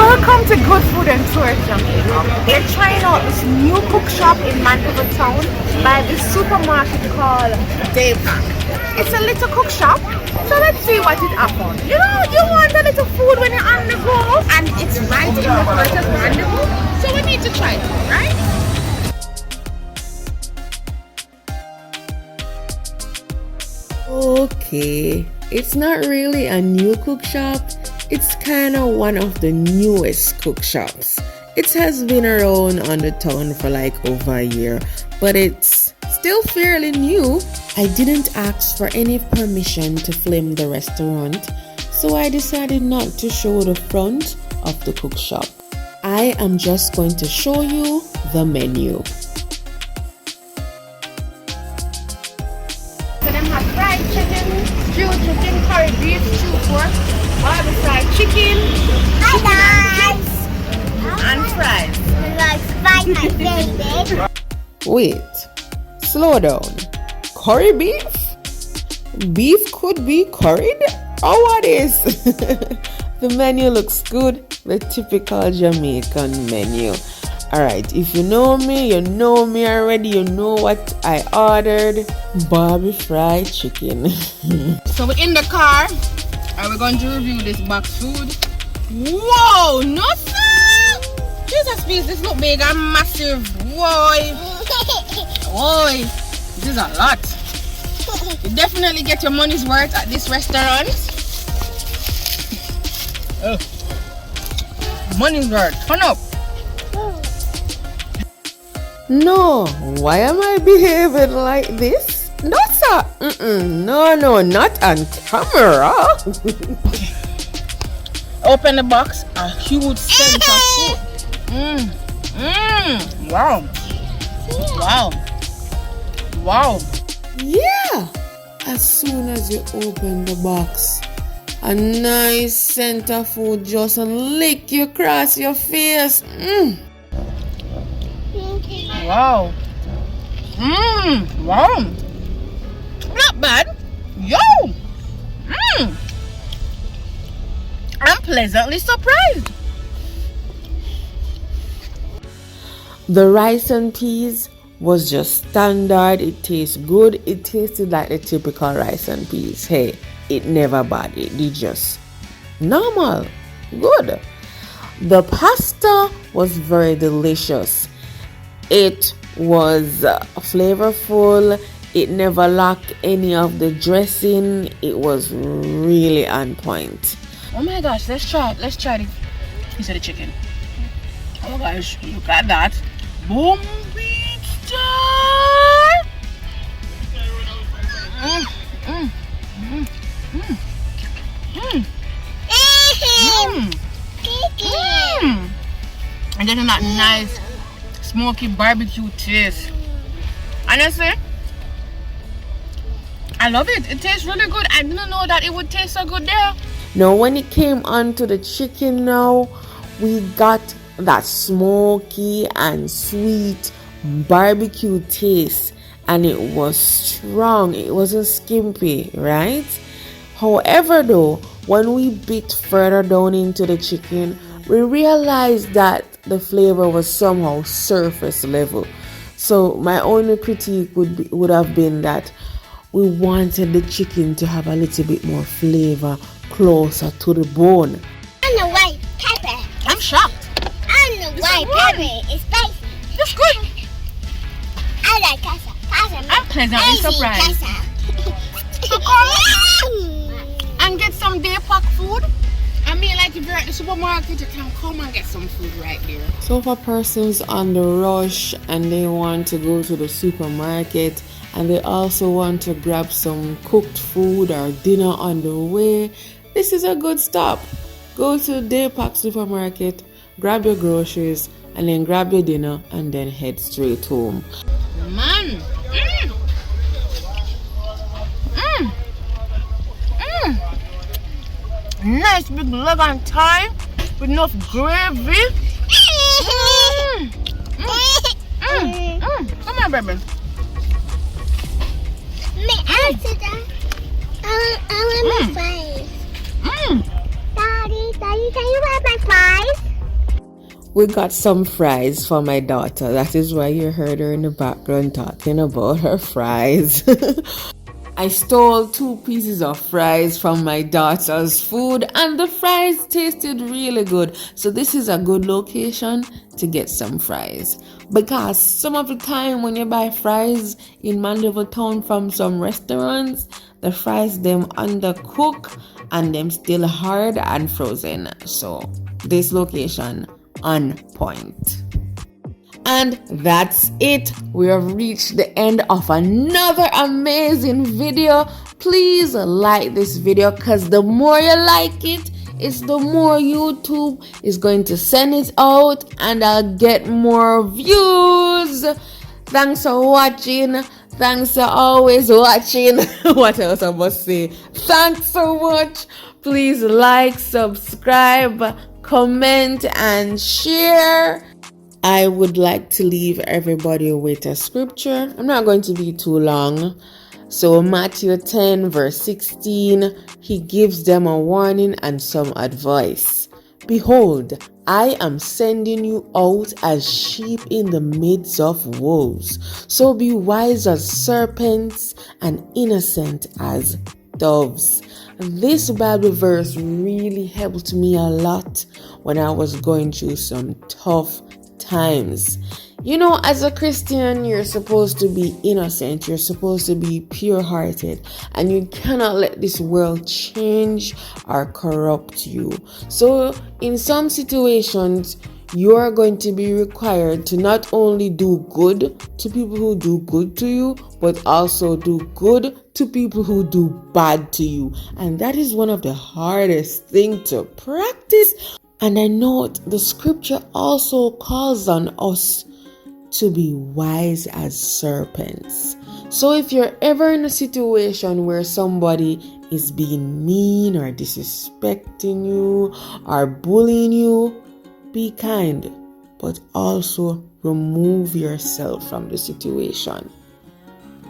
Welcome to Good Food and Tours Jamaica. We're trying out this new cook shop in Mandeville town by this supermarket called Dae Bak. It's a little cook shop, so let's see what it offers. You know, you want a little food when you're on the go, and it's right in the heart of Mandeville, so we need to try it, right? Okay, it's not really a new cook shop. It's kind of one of the newest cook shops. It has been around on the town for like over a year, but it's still fairly new. I didn't ask for any permission to film the restaurant, so I decided not to show the front of the cook shop. I am just going to show you the menu. So them have fried chicken, stewed chicken, curry beef, stewed pork, barbecue fried chicken, and fries. Wait, slow down. Curry beef? Beef could be curried? Or what is? The menu looks good, the typical Jamaican menu. Alright, if you know me already, you know what I ordered. Barbecue fried chicken. So we're in the car and we're going to review this box food. Whoa, no sir! Jesus, please, this look big and massive. Whoa, this is a lot. You definitely get your money's worth at this restaurant. Oh, money's worth. Turn up. No, why am I behaving like this? No, sir. No, not on camera. Open the box. A huge scent of food. Wow. Yeah. As soon as you open the box, a nice scent of food just lick you across your face. Wow. Wow. Not bad. Yo. I'm pleasantly surprised. The rice and peas was just standard. It tastes good. It tasted like the typical rice and peas. Hey, it never bad. It just normal. Good. The pasta was very delicious. It was flavorful. It never lacked any of the dressing. It was really on point. Oh my gosh, let's try the piece of the chicken. Oh gosh, look at that. Boom beat star. And then that nice smoky barbecue taste. Honestly, I love it. It tastes really good. I didn't know that it would taste so good there. Now when it came onto the chicken, now we got that smoky and sweet barbecue taste, and it was strong. It wasn't skimpy, right? However, though, when we bit further down into the chicken, we realized that the flavor was somehow surface level. So my only critique would have been that we wanted the chicken to have a little bit more flavor closer to the bone. And the white pepper. I'm shocked. And the white pepper is spicy. It's good. I like casa. I'm pleasantly surprised. And get some Dae Bak food. I mean, like if you're at the supermarket, you can come and get some food right there. So for persons on the rush and they want to go to the supermarket and they also want to grab some cooked food or dinner on the way, this is a good stop. Go to Dae Bak Supermarket, grab your groceries, and then grab your dinner and then head straight home. Man. Nice big leg and thigh with enough gravy. Come on, baby. May I sit down? I want my fries. Daddy, can you have my fries? We got some fries for my daughter. That is why you heard her in the background talking about her fries. I stole 2 pieces of fries from my daughter's food and the fries tasted really good. So this is a good location to get some fries. Because some of the time when you buy fries in Mandeville town from some restaurants, the fries them undercook and them still hard and frozen. So this location on point. And that's it. We have reached the end of another amazing video. Please like this video because the more you like it, it's the more YouTube is going to send it out and I'll get more views. Thanks for watching. Thanks for always watching. What else I must say? Thanks so much. Please like, subscribe, comment, and share. I would like to leave everybody with a scripture. I'm not going to be too long. So Matthew 10 verse 16, he gives them a warning and some advice. Behold, I am sending you out as sheep in the midst of wolves. So be wise as serpents and innocent as doves. This Bible verse really helped me a lot when I was going through some tough times. You know, as a Christian, you're supposed to be innocent, you're supposed to be pure-hearted, and you cannot let this world change or corrupt you. So in some situations, you are going to be required to not only do good to people who do good to you, but also do good to people who do bad to you. And that is one of the hardest things to practice. And I note the scripture also calls on us to be wise as serpents. So if you're ever in a situation where somebody is being mean or disrespecting you or bullying you, be kind, but also remove yourself from the situation.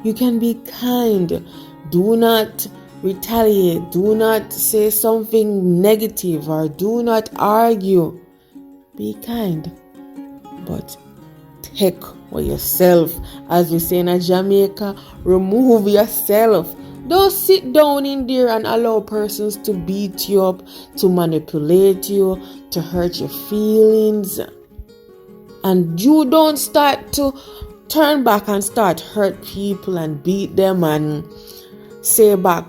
You can be kind. Do not retaliate. Do not say something negative or do not argue. Be kind, but take for yourself. As we say in Jamaica, remove yourself. Don't sit down in there and allow persons to beat you up, to manipulate you, to hurt your feelings. And you don't start to turn back and start hurt people and beat them and say back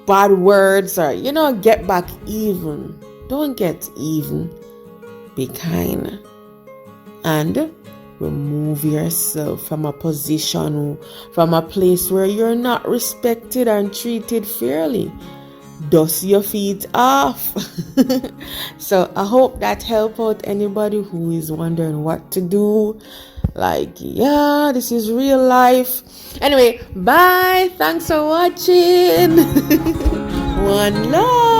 bad words or, get back even. Don't get even. Be kind. And remove yourself from a position, from a place where you're not respected and treated fairly. Dust your feet off. So I hope that helped out anybody who is wondering what to do. This is real life. Anyway, bye. Thanks for watching. One love.